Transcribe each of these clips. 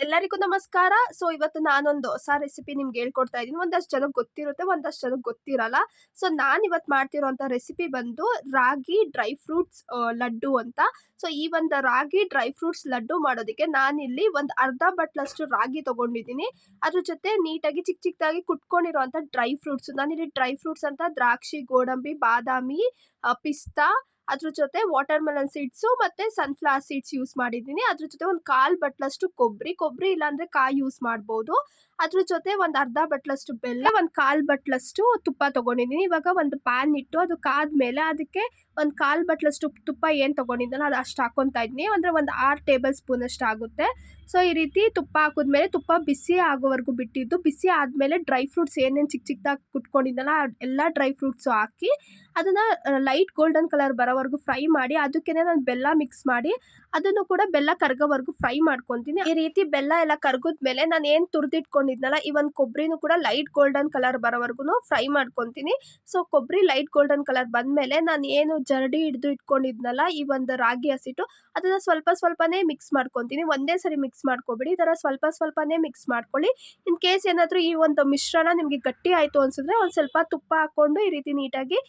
ಎಲ್ಲರಿಗೂ ನಮಸ್ಕಾರ. ಸೊ ಇವತ್ತು ನಾನೊಂದು ಹೊಸ ರೆಸಿಪಿ ನಿಮ್ಗೆ ಹೇಳ್ಕೊಡ್ತಾ ಇದ್ದೀನಿ. ಒಂದಷ್ಟು ಜನಕ್ಕೆ ಗೊತ್ತಿರುತ್ತೆ, ಒಂದಷ್ಟು ಜನಕ್ಕೆ ಗೊತ್ತಿರಲ್ಲ. ಸೊ ನಾನಿವತ್ತು ಮಾಡ್ತಿರೋಂಥ ರೆಸಿಪಿ ಬಂದು ರಾಗಿ ಡ್ರೈ ಫ್ರೂಟ್ಸ್ ಲಡ್ಡು ಅಂತ. ಸೊ ಈ ಒಂದು ರಾಗಿ ಡ್ರೈ ಫ್ರೂಟ್ಸ್ ಲಡ್ಡು ಮಾಡೋದಕ್ಕೆ ನಾನಿಲ್ಲಿ ಒಂದು ಅರ್ಧ ಬಟ್ಲಷ್ಟು ರಾಗಿ ತಗೊಂಡಿದ್ದೀನಿ. ಅದ್ರ ಜೊತೆ ನೀಟಾಗಿ ಚಿಕ್ಕ ಚಿಕ್ಕದಾಗಿ ಕುಟ್ಕೊಂಡಿರೋಂಥ ಡ್ರೈ ಫ್ರೂಟ್ಸ್. ನಾನಿಲ್ಲಿ ಡ್ರೈ ಫ್ರೂಟ್ಸ್ ಅಂತ ದ್ರಾಕ್ಷಿ, ಗೋಡಂಬಿ, ಬಾದಾಮಿ, ಪಿಸ್ತಾ, ಅದ್ರ ಜೊತೆ ವಾಟರ್ ಮೆಲನ್ ಸೀಡ್ಸು ಮತ್ತೆ ಸನ್ಫ್ಲವರ್ ಸೀಡ್ಸ್ ಯೂಸ್ ಮಾಡಿದ್ದೀನಿ. ಅದ್ರ ಜೊತೆ ಒಂದು 1/4 ಬಟ್ಲಷ್ಟು ಕೊಬ್ಬರಿ ಇಲ್ಲಾಂದ್ರೆ ಕಾಯಿ ಯೂಸ್ ಮಾಡ್ಬೋದು. ಅದ್ರ ಜೊತೆ ಒಂದು ಅರ್ಧ ಬಟ್ಲಷ್ಟು ಬೆಲ್ಲ, ಒಂದು 1/4 ಬಟ್ಲಷ್ಟು ತುಪ್ಪ ತಗೊಂಡಿದ್ದೀನಿ. ಇವಾಗ ಒಂದು ಪ್ಯಾನ್ ಇಟ್ಟು ಅದು ಕಾದ್ಮೇಲೆ ಅದಕ್ಕೆ ಒಂದು 1/4 ಬಟ್ಲಷ್ಟು ತುಪ್ಪ ಏನು ತಗೊಂಡಿದ್ದಲ್ಲ ಅದು ಅಷ್ಟು ಹಾಕೊತಾ ಇದ್ದೀನಿ. ಅಂದರೆ ಒಂದು 6 ಟೇಬಲ್ ಸ್ಪೂನ್ ಅಷ್ಟು ಆಗುತ್ತೆ. ಸೊ ಈ ರೀತಿ ತುಪ್ಪ ಹಾಕಿದ್ಮೇಲೆ ತುಪ್ಪ ಬಿಸಿ ಆಗೋವರೆಗೂ ಬಿಟ್ಟಿದ್ದು, ಬಿಸಿ ಆದಮೇಲೆ ಡ್ರೈ ಫ್ರೂಟ್ಸ್ ಏನೇನು ಚಿಕ್ಕ ಚಿಕ್ಕದಾಗಿ ಕುಟ್ಕೊಂಡಿದ್ದಲ್ಲ ಎಲ್ಲ ಡ್ರೈ ಫ್ರೂಟ್ಸು ಹಾಕಿ ಅದನ್ನು ಲೈಟ್ ಗೋಲ್ಡನ್ ಕಲರ್ ಬರೋವರೆಗೂ ಫ್ರೈ ಮಾಡಿ, ಅದಕ್ಕೇನೆ ನಾನು ಬೆಲ್ಲ ಮಿಕ್ಸ್ ಮಾಡಿ ಅದನ್ನು ಕೂಡ ಬೆಲ್ಲ ಕರಗೋವರೆಗೂ ಫ್ರೈ ಮಾಡ್ಕೊತೀನಿ. ಈ ರೀತಿ ಬೆಲ್ಲ ಎಲ್ಲ ಕರಗಿದ್ಮೇಲೆ ನಾನು ಏನು ತುರಿದಿಟ್ಕೊಂಡಿದ್ನಲ್ಲ ಈ ಒಂದು ಕೊಬ್ಬರಿನೂ ಕೂಡ ಲೈಟ್ ಗೋಲ್ಡನ್ ಕಲರ್ ಬರೋವರೆಗೂ ಫ್ರೈ ಮಾಡ್ಕೊತೀನಿ. ಸೊ ಕೊಬ್ಬರಿ ಲೈಟ್ ಗೋಲ್ಡನ್ ಕಲರ್ ಬಂದಮೇಲೆ ನಾನು ಏನು ಜರಡಿ ಹಿಡಿದು ಇಟ್ಕೊಂಡಿದ್ನಲ್ಲ ಈ ಒಂದು ರಾಗಿ ಹಸಿಟ್ಟು ಅದನ್ನು ಸ್ವಲ್ಪನೇ ಮಿಕ್ಸ್ ಮಾಡ್ಕೊತೀನಿ. ಒಂದೇ ಸರಿ ಮಿಕ್ಸ್ ಮಾಡ್ಕೊಬೇಡಿ, ಈ ಥರ ಸ್ವಲ್ಪನೇ ಮಿಕ್ಸ್ ಮಾಡ್ಕೊಳ್ಳಿ. ಇನ್ ಕೇಸ್ ಏನಾದರೂ ಈ ಒಂದು ಮಿಶ್ರಣ ನಿಮಗೆ ಗಟ್ಟಿ ಆಯಿತು ಅನ್ಸಿದ್ರೆ ಒಂದು ಸ್ವಲ್ಪ ತುಪ್ಪ ಹಾಕ್ಕೊಂಡು ಈ ರೀತಿ ನೀಟಾಗಿ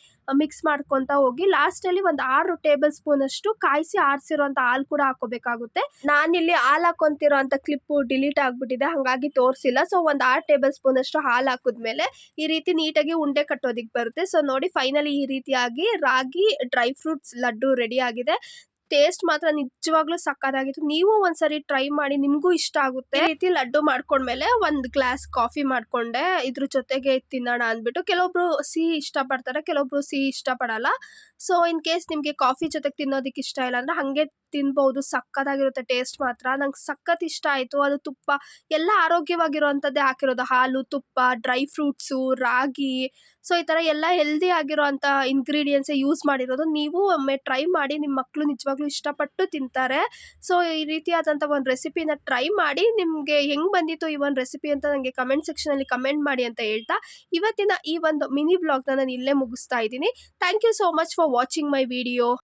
ಮಿಕ್ಸ್ ಮಾಡ್ಕೊತಾ ಹೋಗಿ. ಲಾಸ್ಟಲ್ಲಿ ಒಂದು 6 ಟೇಬಲ್ ಸ್ಪೂನ್ ಅಷ್ಟು ಕಾಯಿಸಿ ಆರಿಸಿರೋಂಥ ಹಾಲು ಕೂಡ ಹಾಕೋಬೇಕಾಗುತ್ತೆ. ನಾನಿಲ್ಲಿ ಹಾಲು ಹಾಕೊಂತಿರೋ ಅಂತ ಕ್ಲಿಪ್ಪು ಡಿಲೀಟ್ ಆಗಿಬಿಟ್ಟಿದೆ, ಹಾಗಾಗಿ ತೋರಿಸಿಲ್ಲ. ಸೊ ಒಂದು 6 ಟೇಬಲ್ ಸ್ಪೂನ್ ಅಷ್ಟು ಹಾಲು ಹಾಕಿದ್ಮೇಲೆ ಈ ರೀತಿ ನೀಟಾಗಿ ಉಂಡೆ ಕಟ್ಟೋದಿಕ್ಕೆ ಬರುತ್ತೆ. ಸೊ ನೋಡಿ ಫೈನಲಿ ಈ ರೀತಿಯಾಗಿ ರಾಗಿ ಡ್ರೈ ಫ್ರೂಟ್ಸ್ ಲಡ್ಡು ರೆಡಿ ಆಗಿದೆ. ಟೇಸ್ಟ್ ಮಾತ್ರ ನಿಜವಾಗ್ಲೂ ಸಕ್ಕತ್ತಾಗಿತ್ತು. ನೀವು ಒಂದ್ಸರಿ ಟ್ರೈ ಮಾಡಿ, ನಿಮಗೂ ಇಷ್ಟ ಆಗುತ್ತೆ. ಈ ರೀತಿ ಲಡ್ಡು ಮಾಡ್ಕೊಂಡ್ಮೇಲೆ ಒಂದು ಗ್ಲಾಸ್ ಕಾಫಿ ಮಾಡ್ಕೊಂಡೆ ಇದ್ರ ಜೊತೆಗೆ ತಿನ್ನೋಣ ಅಂದ್ಬಿಟ್ಟು. ಕೆಲವೊಬ್ರು ಸಿಹಿ ಇಷ್ಟಪಡ್ತಾರೆ, ಕೆಲವೊಬ್ರು ಸಿಹಿ ಇಷ್ಟಪಡಲ್ಲ. ಸೊ ಇನ್ ಕೇಸ್ ನಿಮಗೆ ಕಾಫಿ ಜೊತೆಗೆ ತಿನ್ನೋದಕ್ಕೆ ಇಷ್ಟ ಇಲ್ಲ ಅಂದ್ರೆ ಹಾಗೆ ತಿನ್ಬಹುದು. ಸಕ್ಕತ್ತಾಗಿರುತ್ತೆ ಟೇಸ್ಟ್ ಮಾತ್ರ. ನಂಗೆ ಸಖತ್ ಇಷ್ಟ ಆಯಿತು. ಅದು ತುಪ್ಪ ಎಲ್ಲ ಆರೋಗ್ಯವಾಗಿರುವಂಥದ್ದೇ ಹಾಕಿರೋದು, ಹಾಲು, ತುಪ್ಪ, ಡ್ರೈ ಫ್ರೂಟ್ಸು, ರಾಗಿ. ಸೊ ಈ ಥರ ಎಲ್ಲ ಹೆಲ್ದಿ ಆಗಿರೋಂಥ ಇಂಗ್ರೀಡಿಯೆಂಟ್ಸೇ ಯೂಸ್ ಮಾಡಿರೋದು. ನೀವು ಒಮ್ಮೆ ಟ್ರೈ ಮಾಡಿ, ನಿಮ್ಮ ಮಕ್ಕಳು ನಿಜವಾಗ್ಲೂ ಇಷ್ಟಪಟ್ಟು ತಿಂತಾರೆ. ಸೊ ಈ ರೀತಿಯಾದಂಥ ಒಂದು ರೆಸಿಪಿನ ಟ್ರೈ ಮಾಡಿ, ನಿಮಗೆ ಹೆಂಗೆ ಬಂದಿತ್ತು ಈ ಒಂದು ರೆಸಿಪಿ ಅಂತ ನನಗೆ ಕಮೆಂಟ್ ಸೆಕ್ಷನಲ್ಲಿ ಕಮೆಂಟ್ ಮಾಡಿ ಅಂತ ಹೇಳ್ತಾ ಇವತ್ತಿನ ಈ ಒಂದು ಮಿನಿ ವ್ಲಾಗ್ನ ನಾನು ಇಲ್ಲೇ ಮುಗಿಸ್ತಾ ಇದ್ದೀನಿ. Thank you so much for watching my video.